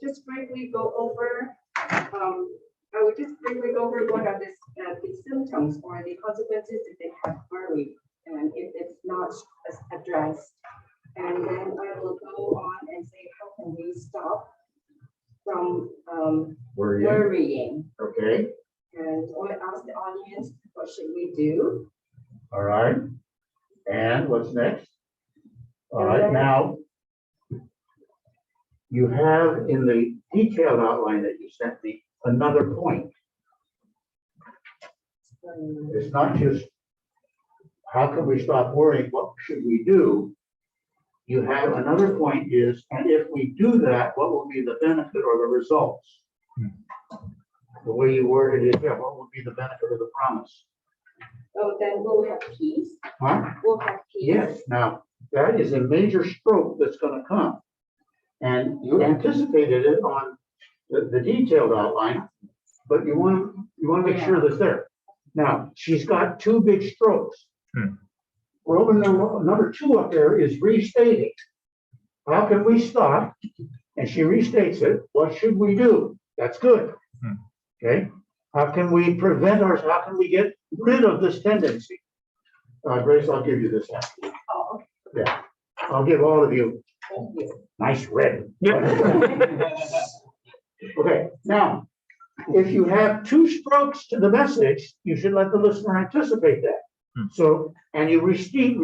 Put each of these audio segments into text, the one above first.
just briefly go over, I would just briefly go over what are the symptoms or the consequences if they have worry and if it's not addressed. And then I will go on and say, how can we stop from worrying? Okay, And I want to ask the audience, what should we do? all right. And what's next? All right, now, you have in the detailed outline that you sent me, another point. It's not just, how can we stop worrying? What should we do? You have another point is, and if we do that, what will be the benefit or the results? The way you worded it, yeah, what will be the benefit of the promise? Oh, then we'll have peace. Huh? We'll have peace. Yes, now, that is a major stroke that's gonna come. And you anticipated it on the detailed outline, but you wanna make sure that's there. Now, she's got two big strokes. Roman number 2 up there is restating. How can we stop? And she restates it. What should we do? That's good. Okay. How can we prevent ours? How can we get rid of this tendency? Grace, I'll give you this after. Oh, Yeah, I'll give all of you thank you. nice red. Okay, now, if you have 2 strokes to the message, you should let the listener anticipate that. So, and you restate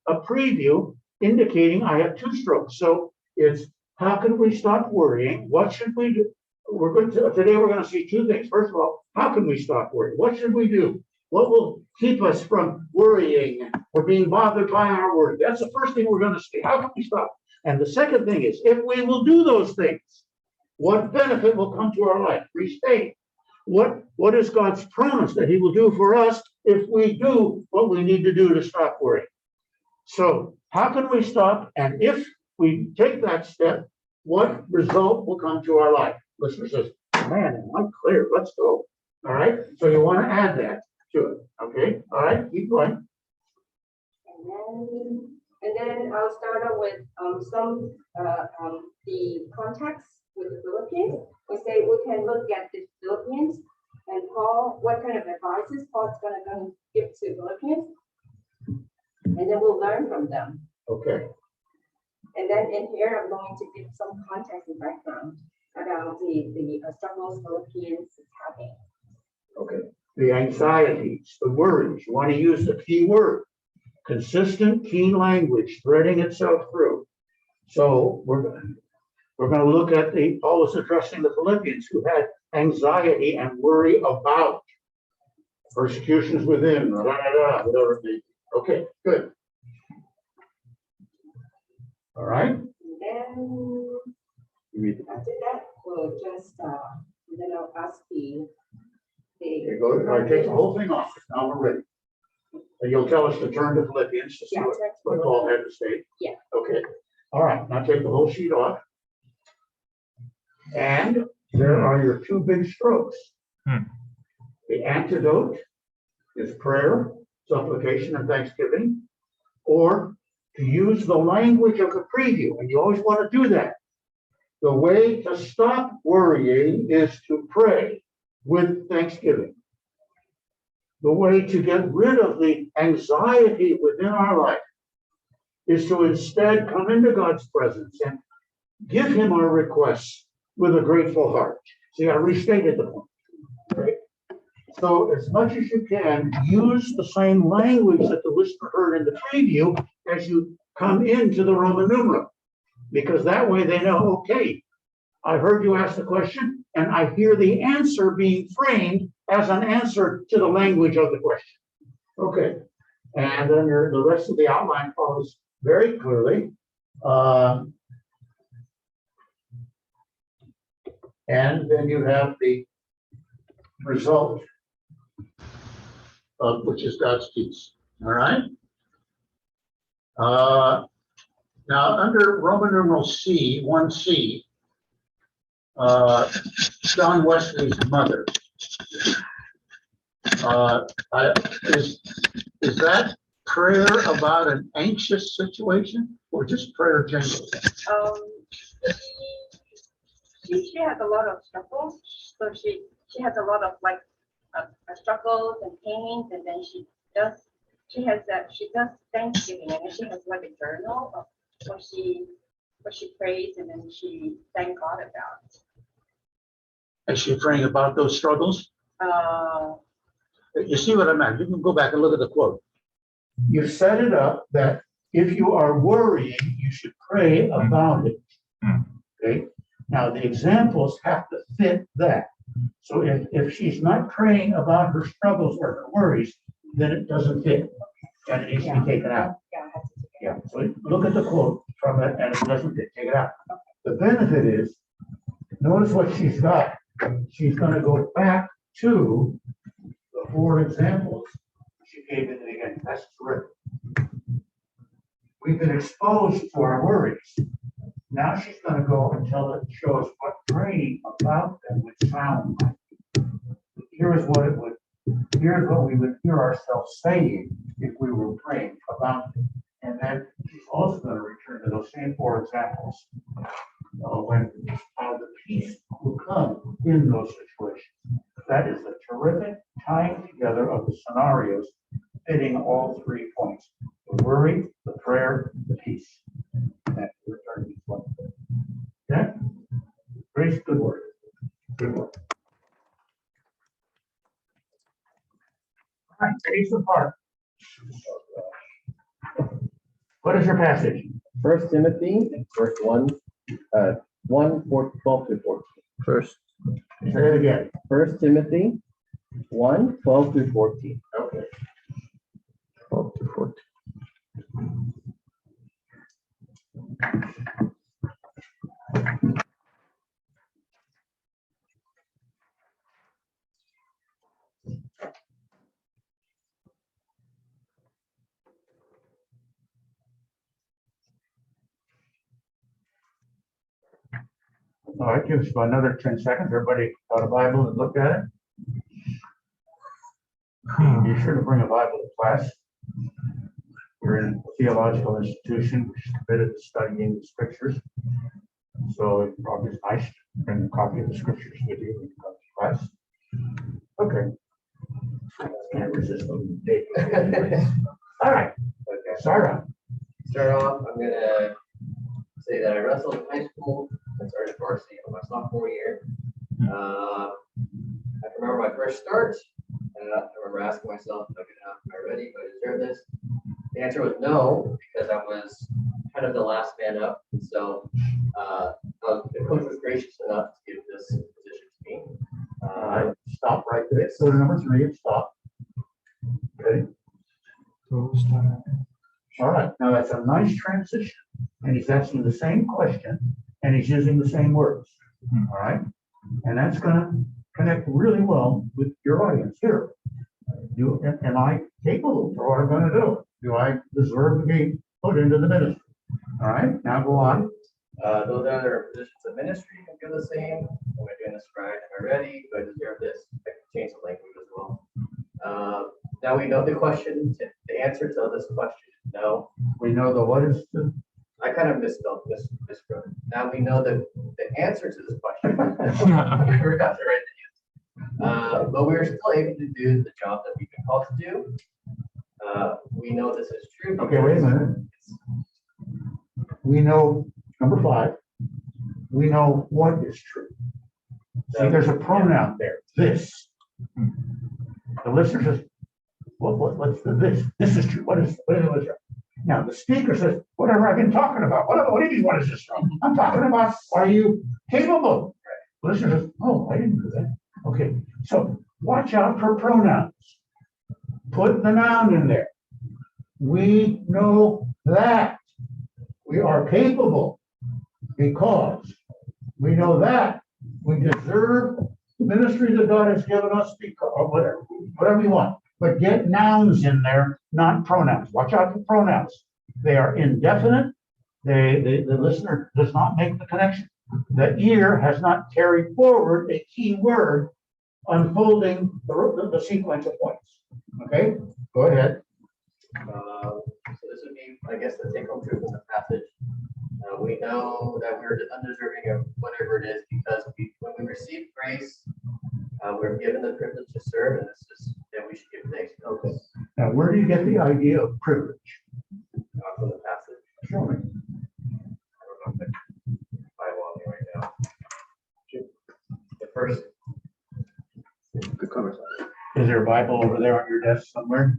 a preview indicating I have 2 strokes. So it's, how can we stop worrying? What should we do? Today we're going to see 2 things. First of all, how can we stop worrying? What should we do? What will keep us from worrying or being bothered by our worry? That's the first thing we're going to see. How can we stop? And the second thing is, if we will do those things, what benefit will come to our life? Restate. What is God's promise that he will do for us if we do what we need to do to stop worrying? So how can we stop? And if we take that step, what result will come to our life? Listener says, man, I'm clear. Let's go. All right. So you want to add that to it. Okay. All right. Keep going. And then I'll start out with the context with the Philippines. We say we can look at the Philippines and Paul, what kind of advices Paul's going to give to Philippians, and then we'll learn from them. Okay. And then in here, I'm going to give some context and background about the struggles Philippians is having. Okay. The anxieties, the worries. You want to use the key word. Consistent, keen language threading itself through. So we're going to look at Paul was addressing the Philippians who had anxiety and worry about persecutions within, whatever it may be. Okay, good. All right. And then after that, we'll just then I'll ask the There you go. All right, take the whole thing off. Now we're ready. And you'll tell us to turn to Philippians to see what Paul had to say. Yeah. Okay. All right. Now take the whole sheet off. And there are your 2 big strokes. The antidote is prayer, supplication, and thanksgiving, or to use the language of the preview. And you always want to do that. The way to stop worrying is to pray with thanksgiving. The way to get rid of the anxiety within our life is to instead come into God's presence and give him our requests with a grateful heart. See, I restated the point. Right? So as much as you can, use the same language that the listener heard in the preview as you come into the Roman numeral, because that way they know, okay, I heard you ask the question, and I hear the answer being framed as an answer to the language of the question. Okay, and then the rest of the outline follows very clearly. And then you have the result, which is God's peace. All right. Now, under Roman numeral C, 1C, John Wesley's mother. Is that prayer about an anxious situation or just prayer generally? she has a lot of struggles. So she has a lot of like struggles and pains, and then she does Thanksgiving, and then she has like a journal of what she prays, and then she thank God about. Is she praying about those struggles? You see what I meant? You can go back and look at the quote. You set it up that if you are worrying, you should pray about it. Okay. Now the examples have to fit that. So if she's not praying about her struggles or her worries, then it doesn't fit, and it needs to be taken out. Yeah. So look at the quote from it, and if it doesn't fit, take it out. The benefit is, notice what she's got. She's going to go back to the 4 examples she gave in the beginning. That's terrific. We've been exposed to our worries. Now she's going to go until it shows what praying about them would sound like. Here's what we would hear ourselves saying if we were praying about it. And then she's also going to return to those same 4 examples when how the peace will come in those situations. That is a terrific tying together of the scenarios fitting all 3 points: the worry, the prayer, the peace. And return to each one. Okay? Grace, good work. Good work. All right, Grace apart. What is your passage? 1 Timothy, verse 1, 12 through 14. First. Say it again. 1 Timothy 1, 12 through 14. Okay. 12 to 14. All right, give us another 10 seconds. Everybody got a Bible and looked at it? Be sure to bring a Bible to class. We're in a theological institution, which is committed to studying the scriptures. So it probably is nice to bring a copy of the scriptures with you when you come to class. Okay. I can't resist them. All right. Okay. Sarah. Start off, I'm going to say that I wrestled in high school and started varsity in my sophomore year. I can remember my first start. I remember asking myself, am I ready? Do I deserve this? The answer was no, because I was kind of the last man up. So the coach was gracious enough to give this position to me. Stop right there. So to number 3 and stop. Okay. All right. Now that's a nice transition. And he's asking the same question and he's using the same words. All right. And that's going to connect really well with your audience here. Am I capable for what I'm going to do? Do I deserve to be put into the ministry? All right. Now go on. Those other positions of ministry can do the same. Am I doing this right? Am I ready? Do I deserve this? I can change the language as well. Now we know the question, the answer to this question is no. We know the what is the. I kind of misspelled this. Now we know that the answer to this question. We forgot to write the answer. But we're still able to do the job that we've been called to do. We know this is true. Okay, wait a minute. We know number 5. We know what is true. See, there's a pronoun there. This. The listener says, what's the this? This is true. What is it? Now the speaker says, whatever I've been talking about. What do you mean? What is this from? I'm talking about, are you capable? The listener says, oh, I didn't do that. Okay, so watch out for pronouns. Put the noun in there. We know that we are capable because we know that we deserve the ministry that God has given us, because, or whatever you want. But get nouns in there, not pronouns. Watch out for pronouns. They are indefinite. The listener does not make the connection. The ear has not carried forward a key word unfolding the sequence of points. Okay, go ahead. So this would be, I guess, the take-home truth of the passage. We know that we're undeserving of whatever it is because when we receive grace, we're given the privilege to serve, and this is that we should give thanks. Okay. Now, where do you get the idea of privilege? From the passage. Show me. I don't know if I Bible on me right now. The first. The cover side. Is there a Bible over there on your desk somewhere?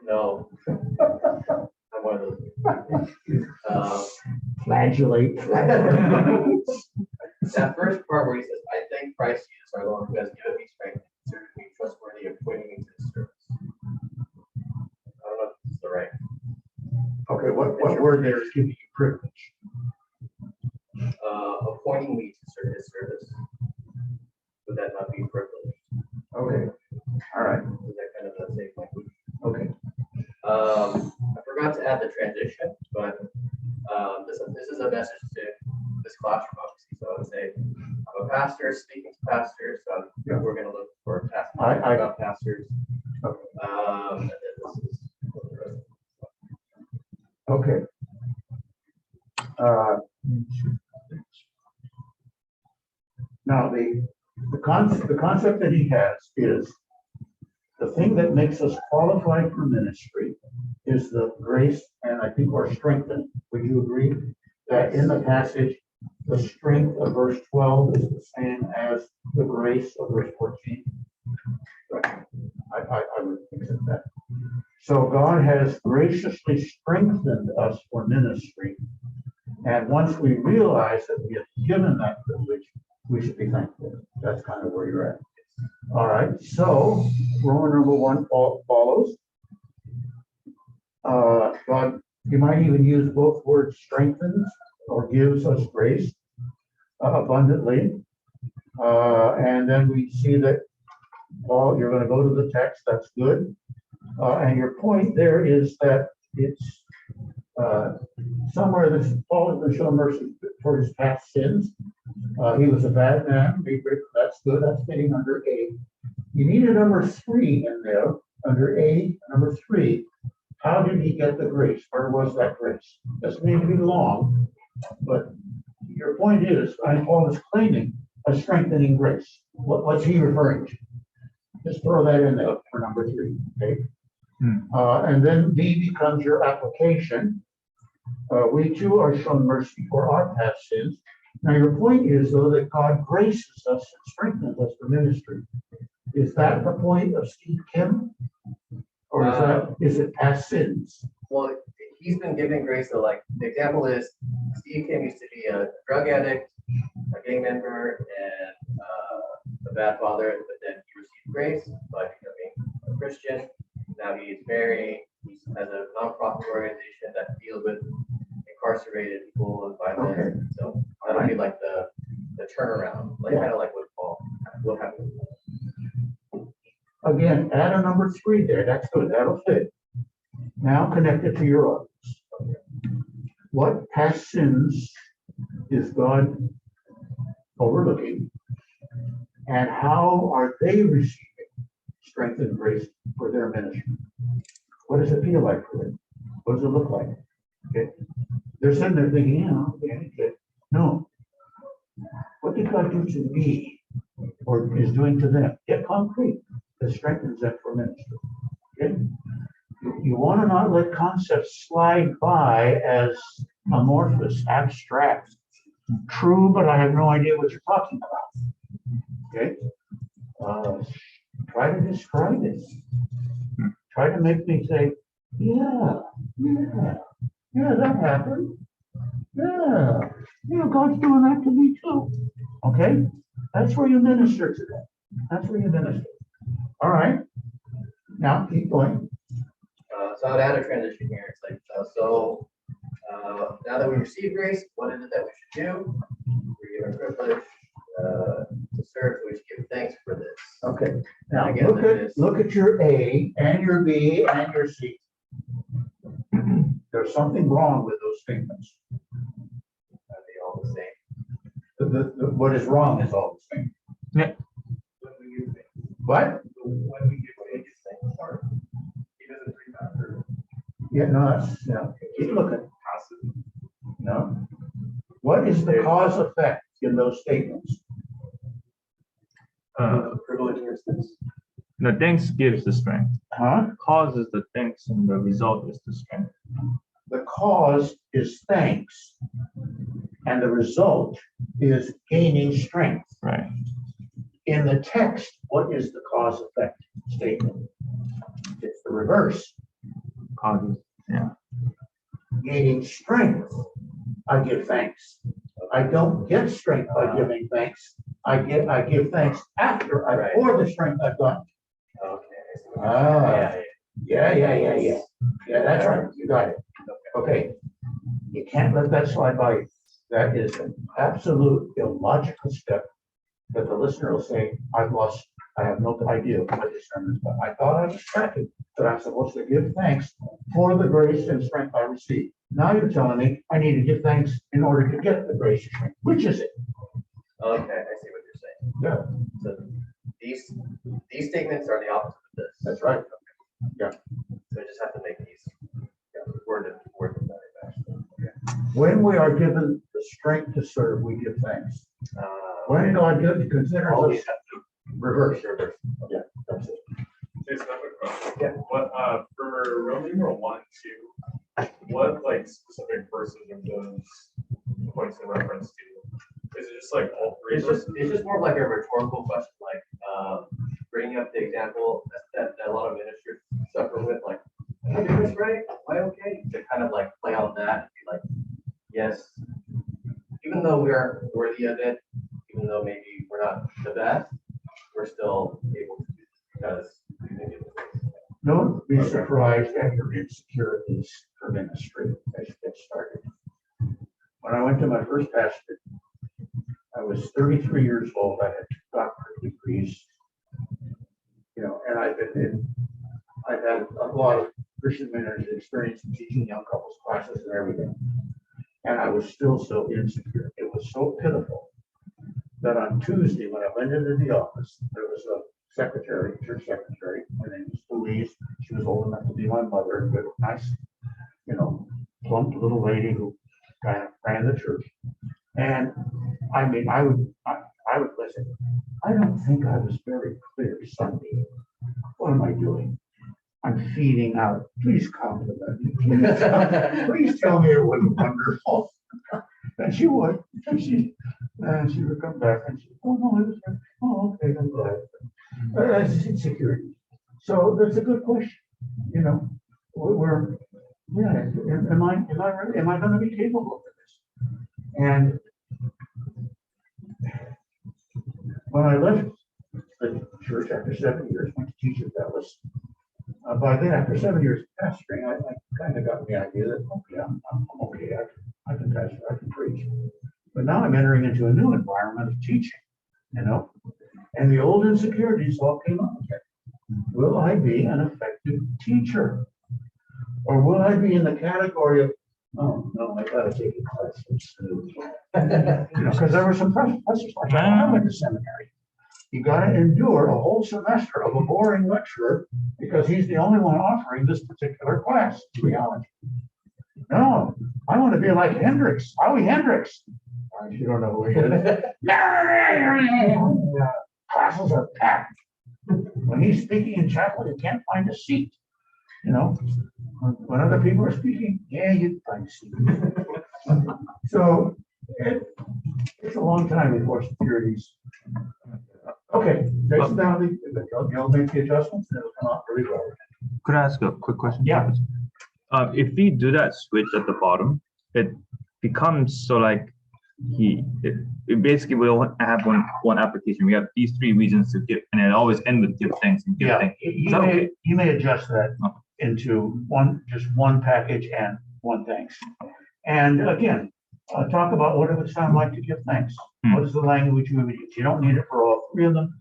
No. I'm one of those. Flagellate. That first part where he says, I thank Christ Jesus our Lord, who has given me strength and considered me trustworthy of appointing me to his service. I don't know if this is the right. Okay, what word there is giving you privilege? Appointing me to serve his service. Would that not be privilege? Okay, all right, Is that kind of the same language? okay. I forgot to add the transition, but this is a message to this classroom, obviously. So I would say, I'm a pastor speaking to pastors. So we're going to look for pastors about pastors. Okay. And then this is for the rest. Okay. Now, the concept that he has is the thing that makes us qualified for ministry is the grace, and I think we're strengthened. Would you agree that in the passage, the strength of verse 12 is the same as the grace of verse 14? Right. I would accept that. So God has graciously strengthened us for ministry. And once we realize that we have given that privilege, we should be thankful. That's kind of where you're at. All right, so Roman number 1 follows. God, you might even use both words, strengthens or gives us grace abundantly. And then we see that, Paul, you're going to go to the text, that's good. And your point there is that it's somewhere that Paul has been shown mercy for his past sins. He was a bad man, that's good, that's fitting under A. You need a number 3 in there, under A, number 3. How did he get the grace? Where was that grace? Doesn't mean to be long, but your point is, Paul is claiming a strengthening grace. What's he referring to? Just throw that in there for number 3, okay? And then B becomes your application. We too are shown mercy for our past sins. Now your point is, though, that God graces us and strengthens us for ministry. Is that the point of Steve Kim? Or is it past sins? Well, he's been given grace. So, like, the example is Steve Kim used to be a drug addict, a gang member, and a bad father, but then he received grace by becoming a Christian. Now he's married. He has a nonprofit organization that deals with incarcerated people and violence. Okay. So that'll be like the turnaround, like kind of like what happened. Again, add a number 3 there. That's good. That'll fit. Now connect it to your audience. What past sins is God overlooking? And how are they receiving strength and grace for their ministry? What does it feel like for them? What does it look like? Okay. They're sitting there thinking, okay. No. What did God do to me or is doing to them? Get concrete. That strengthens them for ministry. Okay? You want to not let concepts slide by as amorphous, abstract, true, but I have no idea what you're talking about. Okay? Try to describe it. Try to make me say, yeah, that happened. Yeah, God's doing that to me too. Okay? That's where you minister to them. That's where you minister. All right. Now keep going. So I would add a transition here. It's like, now that we receive grace, what is it that we should do? We're given privilege to serve, so we should give thanks for this. Okay. Now again, look at your A and your B and your C. There's something wrong with those statements. Are they all the same? What is wrong is all the same. Yeah. What? When we give wages, things are, he doesn't read that. Yeah, no, that's, keep looking. No. What is the cause effect in those statements? Privilege instance. The thanks gives the strength. Huh? Causes the thanks and the result is the strength. The cause is thanks, and the result is gaining strength. Right. In the text, what is the cause effect statement? It's the reverse. Causes. Yeah. Gaining strength, I give thanks. I don't get strength by giving thanks. I give thanks after Right. pour the strength I've got. Okay. Ah, Yeah. yeah. Yeah, that's right. You got it. Okay. You can't let that slide by you. That is an absolute illogical step that the listener will say, I have no idea what this sermon is about. I thought I was tracking, that I'm supposed to give thanks for the grace and strength I receive. Now you're telling me I need to give thanks in order to get the grace and strength. Which is it? Okay, I see what you're saying. Yeah, So these statements are the opposite of this. that's right. So I just have to make these worded better. Actually. When we are given the strength to serve, we give thanks. When God considers Always us have to reverse. Yeah, that's it. Jason, I have a question. Yeah. What, for Roman numeral 1, 2, what like specific verses of those points in reference to? Is it just like all three? It's just more of like a rhetorical question, like bringing up the example that a lot of ministers suffer with, like, am I doing this right? Am I okay? To kind of like play on that and be like, yes, even though we aren't worthy of it, even though maybe we're not the best, we're still able to do it because we can do it. Don't be surprised at your insecurities for ministry as you get started. When I went to my first pastor, I was 33 years old. I had 2 doctorate degrees, and I've had a lot of Christian ministry experience in teaching young couples classes and everything. And I was still so insecure. It was so pitiful that on Tuesday, when I went into the office, there was a secretary, church secretary. Her name was Louise. She was old enough to be my mother, but nice, plump little lady who kind of ran the church. And I mean, I would listen. I don't think I was very clear Sunday. What am I doing? I'm feeding out. Please compliment me. Please tell me it was wonderful. And she would. And she would come back and she, oh no, it was. Oh, okay, I'm glad. That's insecurity. So that's a good question. Am I going to be capable of this? And when I left the church after 7 years, went to teach at Dallas. By then, after 7 years of pastoring, I kind of got the idea that, okay, I'm okay. I can pastor, I can preach. But now I'm entering into a new environment of teaching, and the old insecurities all came up again. Will I be an effective teacher? Or will I be in the category of, oh, no, I gotta take a class. Because there were some professors like that when I went to seminary. You gotta endure a whole semester of a boring lecturer because he's the only one offering this particular class, theology. No, I want to be like Hendricks, Howie Hendricks. You don't know who he is. Classes are packed. When he's speaking in chapel, you can't find a seat. When other people are speaking, yeah, you find a seat. So it's a long time before securities. Okay, Jason Donnelly, you'll make the adjustments and it'll come out really well. Could I ask a quick question? Yeah. If we do that switch at the bottom, it becomes so like it basically will have one application. We have these 3 reasons to give, and it always ends with give thanks and give thanks. You may adjust that into just one package and one thanks. And again, talk about what it would sound like to give thanks. What is the language we would use? You don't need it for all 3 of them.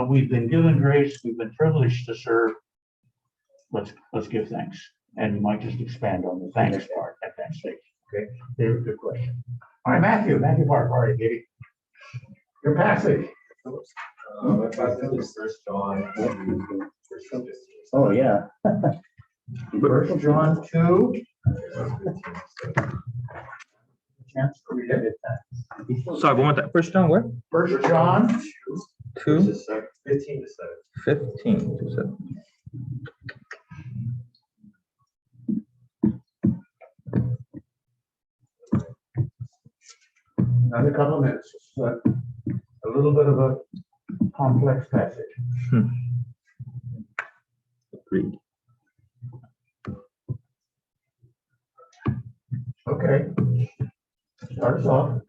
We've been given grace. We've been privileged to serve. Let's give thanks. And you might just expand on the thanks part at that stage. Okay, very good question. All right, Matthew Park. All right, baby. Your passage. My passage is 1 John. Oh, yeah. 1 John 2. chance to read it. Sorry, one more time. First John, what? First John, 2, Verses 15 to 7. 15 to 7. another couple of minutes. It's a little bit of a complex passage. Agreed. Okay. Start us off.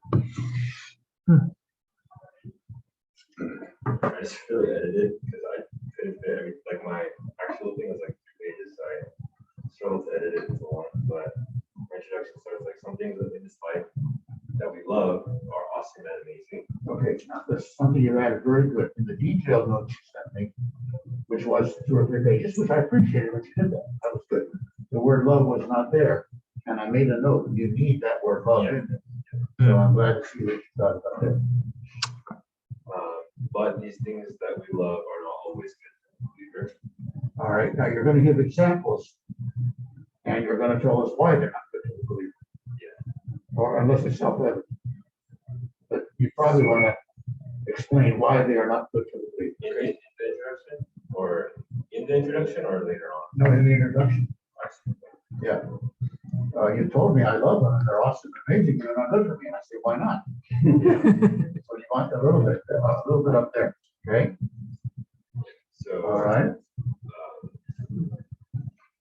I just really edited because I couldn't fit every, like my actual thing was like 2 pages, so I struggled to edit it into one. But my introduction starts like some things in this life that we love are awesome and amazing. Okay, now this is something you added very good in the detailed notes you sent me, which was 2 or 3 pages, which I appreciated when you did that. That was good. The word love was not there. And I made a note, you need that word love in it. So I'm glad to see what you thought about it. But these things that we love are not always good for the believer. All right, now you're gonna give examples. And you're gonna tell us why they're not good to the believer. Or unless it's self-evident. But you probably wanna explain why they are not good to the believer. In the introduction, or in the introduction, or later on. No, in the introduction. Yeah. You told me I love them and they're awesome and amazing, but they're not good for me. And I say, why not? So you want a little bit up there, okay? So, All right.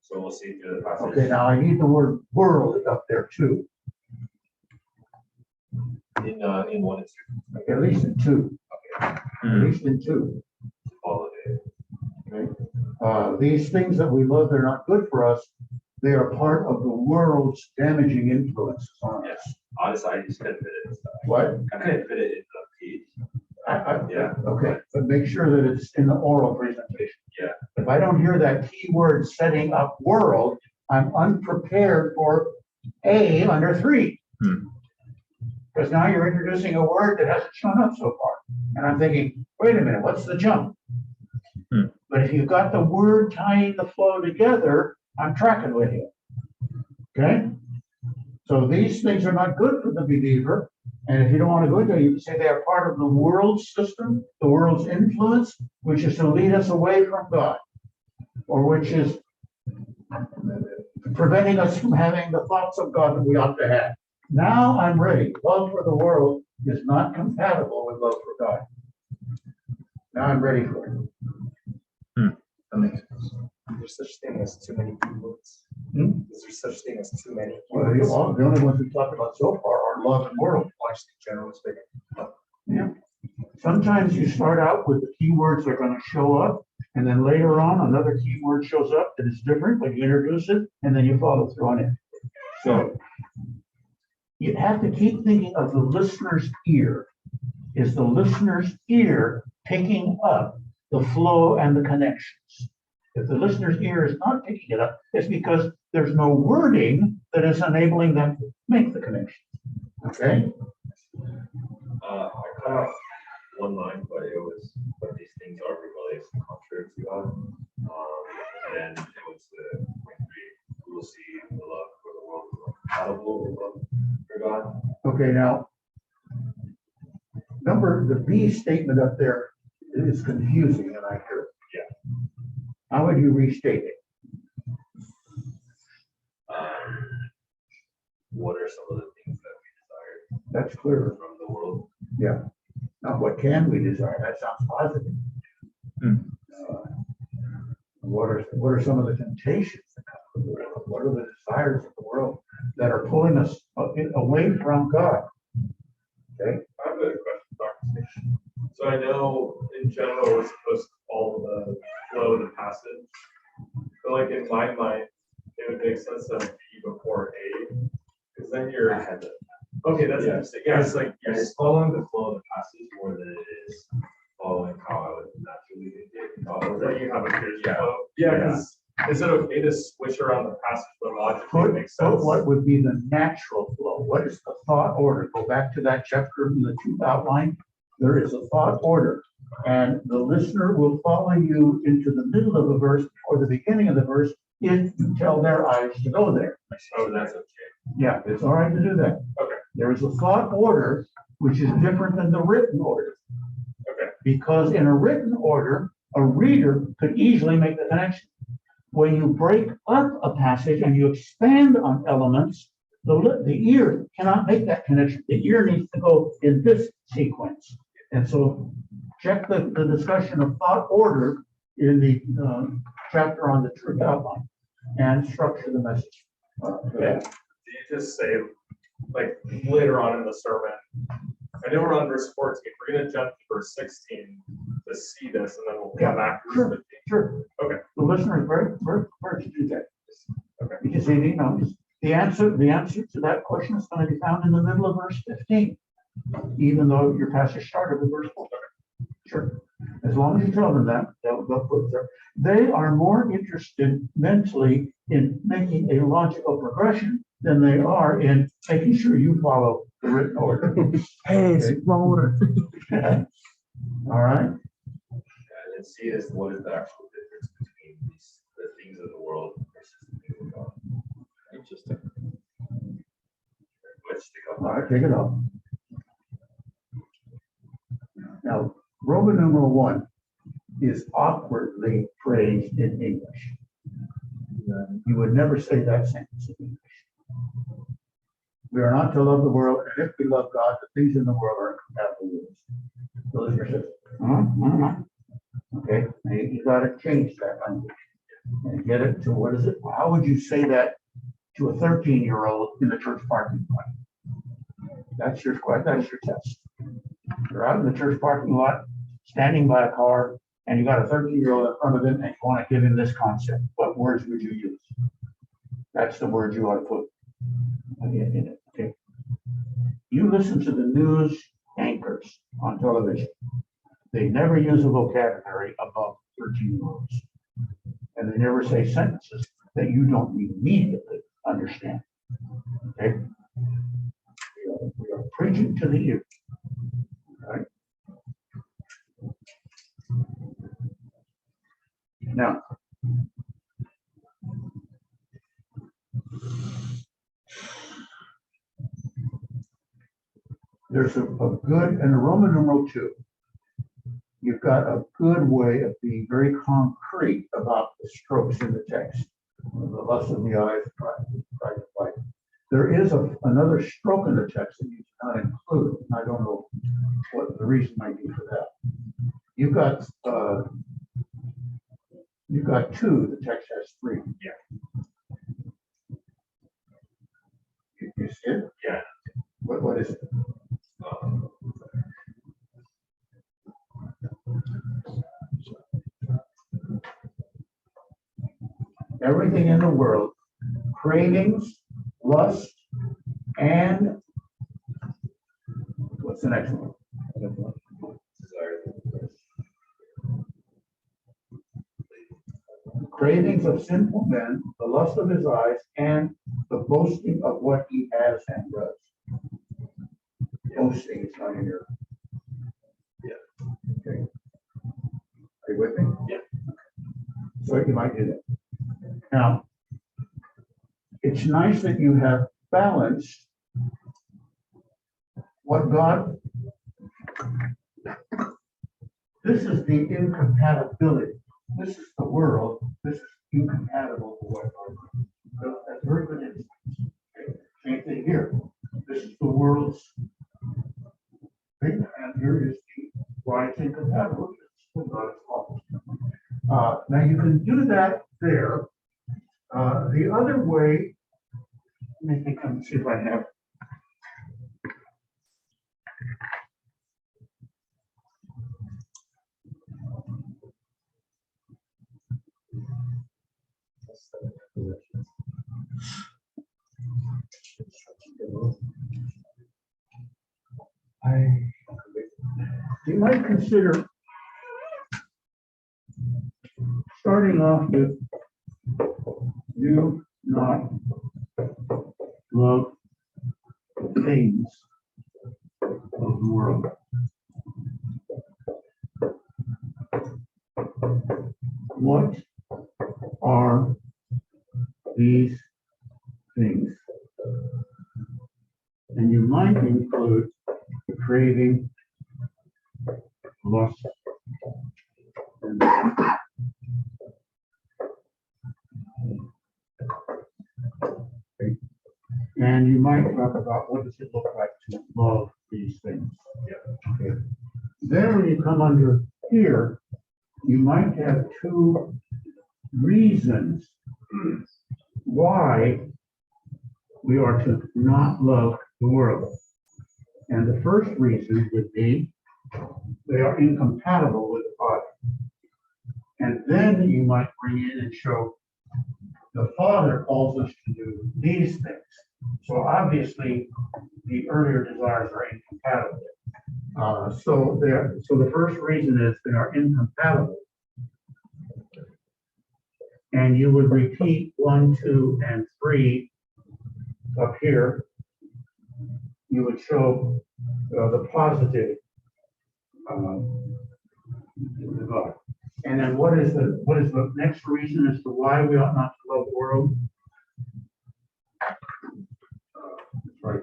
So we'll see through the passage. Okay, now I need the word world up there too, In 1 and 2. at least in 2, at least in 2. Follow it. Okay? These things that we love, they're not good for us. They are part of the world's damaging influences on us. Honestly, I just couldn't fit it in stuff. What? I couldn't fit it in the page. Yeah. Okay, but make sure that it's in the oral presentation. Yeah. If I don't hear that key word setting up world, I'm unprepared for A under 3. Because now you're introducing a word that hasn't shown up so far. And I'm thinking, wait a minute, what's the jump? But if you've got the word tying the flow together, I'm tracking with you. Okay? So these things are not good for the believer. And if you don't want to go into it, you can say they are part of the world's system, the world's influence, which is to lead us away from God, or which is preventing us from having the thoughts of God that we ought to have. Now I'm ready. Love for the world is not compatible with love for God. Now I'm ready for it. That makes sense. There's such thing as too many keywords. Is there such thing as too many Well, keywords? the only ones we talked about so far are love and world. Watch the general speaking. Yeah. Sometimes you start out with the keywords that are going to show up, and then later on, another keyword shows up that is different, but you introduce it, and then you follow through on it. So you have to keep thinking of the listener's ear. Is the listener's ear picking up the flow and the connections? If the listener's ear is not picking it up, it's because there's no wording that is enabling them to make the connection. Okay? I cut off one line, but it was, but these things are rebellious and contrary to God. And it was the point 3, we will see the love for the world is compatible with love for God. Okay, now, the B statement up there is confusing, and I hear it. Yeah. How would you restate it? What are some of the things that we desire That's clear. from the world? Yeah. Now, what can we desire? That sounds positive. What are some of the temptations that come from the world? What are the desires of the world that are pulling us away from God? Okay. I have a question, Dr. Station. So I know in general we're supposed to follow the flow of the passage, but like in my mind, it would make sense to have B before A, because then you're ahead of. Okay, that's interesting. Yeah, it's like you're just following the flow of the passage more than it is following how I would naturally think. That you have a clear flow. Yeah, because is it okay to switch around the passage but logically it makes sense? What would be the natural flow? What is the thought order? Go back to that chapter in the 2 outline. There is a thought order, and the listener will follow you into the middle of the verse or the beginning of the verse if you tell their eyes to go there. Oh, that's okay. Yeah, it's all right to do that. Okay. There is a thought order, which is different than the written order. Okay. Because in a written order, a reader could easily make the connection. When you break up a passage and you expand on elements, the ear cannot make that connection. The ear needs to go in this sequence. And so check the discussion of thought order in the chapter on the truth outline and structure the message. Yeah. Do you just say, like, later on in the sermon, I know we're on verse 14, we're gonna jump to verse 16 to see this, and then we'll come back to verse 15. Sure. Okay. The listener is very prepared to do that. Okay. Because the answer to that question is going to be found in the middle of verse 15, even though your passage started with verse 4. Sure. As long as you tell them that, they'll put there. They are more interested mentally in making a logical progression than they are in making sure you follow the written order. Hey, it's wrong order. All right. And then see is what is the actual difference between the things of the world versus the things of God. Interesting. Let's stick up. All right, take it up. Now, Roman numeral 1 is awkwardly phrased in English. You would never say that sentence in English. We are not to love the world, and if we love God, the things in the world are incompatible with us. The listener says, okay, now you got to change that language and get it to what is it? How would you say that to a 13-year-old in the church parking lot? That's your test. You're out in the church parking lot, standing by a car, and you got a 13-year-old in front of him, and you want to give him this concept. What words would you use? That's the word you ought to put in it. Okay. You listen to the news anchors on television. They never use a vocabulary above 13-year-olds. And they never say sentences that you don't immediately understand. Okay? We are preaching to the ear. Right? Now, there's a good, in the Roman numeral 2, you've got a good way of being very concrete about the strokes in the text. The lust of the eyes, pride of life. There is another stroke in the text that you do not include. And I don't know what the reason might be for that. You've got 2, the text has 3. Yeah. You see it? Yeah. What is it? Everything in the world, cravings, lust, and what's the next one? Cravings of sinful men, the lust of his eyes, and the boasting of what he has and does. Boasting is not in here. Yeah. Okay. Are you with me? Yeah. So you might do that. Now, it's nice that you have balanced what God, this is the incompatibility. This is the world. This is incompatible with what God. That's very good instance. Okay. Same thing here. This is the world's thing, and here is the why it's incompatible with God's law. Now you can do that there. The other way, let me think, let me see if I have. You might consider starting off with do not love things of the world. What are these things. And you might include the craving, lust, and and you might talk about what does it look like to love these things. Okay. Then when you come under here, you might have two reasons why we are to not love the world. And the first reason would be they are incompatible with the Father. And then you might bring in and show the Father calls us to do these things. So obviously, the earlier desires are incompatible. So the first reason is they are incompatible. And you would repeat 1, 2, and 3 up here. You would show the positive God. And then what is the next reason as to why we ought not to love the world? That's right.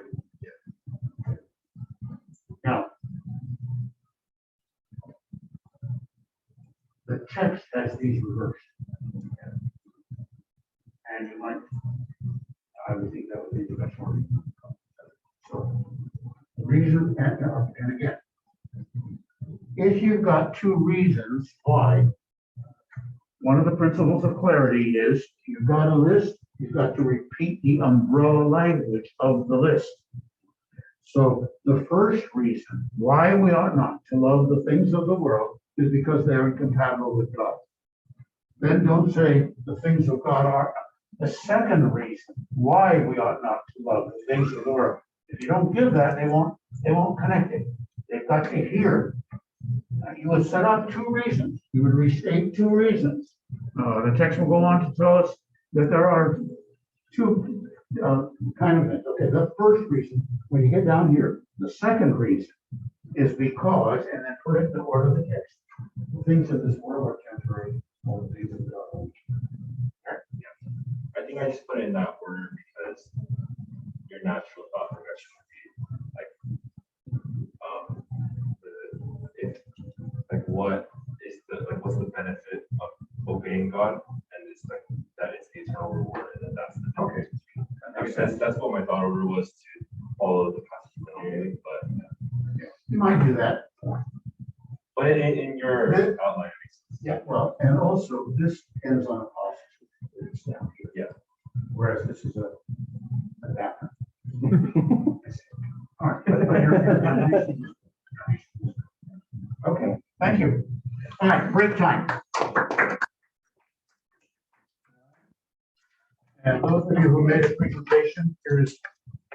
Now, the text has these reversed. And you might, I would think that would be the best word. So, the reason, and again, if you've got two reasons why, one of the principles of clarity is you've got a list, you've got to repeat the umbrella language of the list. So the first reason why we ought not to love the things of the world is because they're incompatible with God. Then don't say the things of God are. The second reason why we ought not to love the things of the world. If you don't give that, they won't connect it. They've got to hear. You would set up two reasons. You would restate two reasons. The text will go on to tell us that there are two kind of things. Okay, the first reason, when you get down here, the second reason is because, and then put it in the order of the text. The things of this world are temporary, all the things of God. I think I just put it in that order because your natural thought progression would be like, what's the benefit of obeying God? And it's like that it's the eternal reward, and then that's the Okay. I mean, that's what my thought order was, to follow the passage linearly, but You might do that. but in your outline, it makes sense. Yeah, well, and also this ends on a positive. It's down here. Yeah. Whereas this is a adapter. All right. but you're- Okay, thank you. All right, break time. And those of you who made a presentation, here is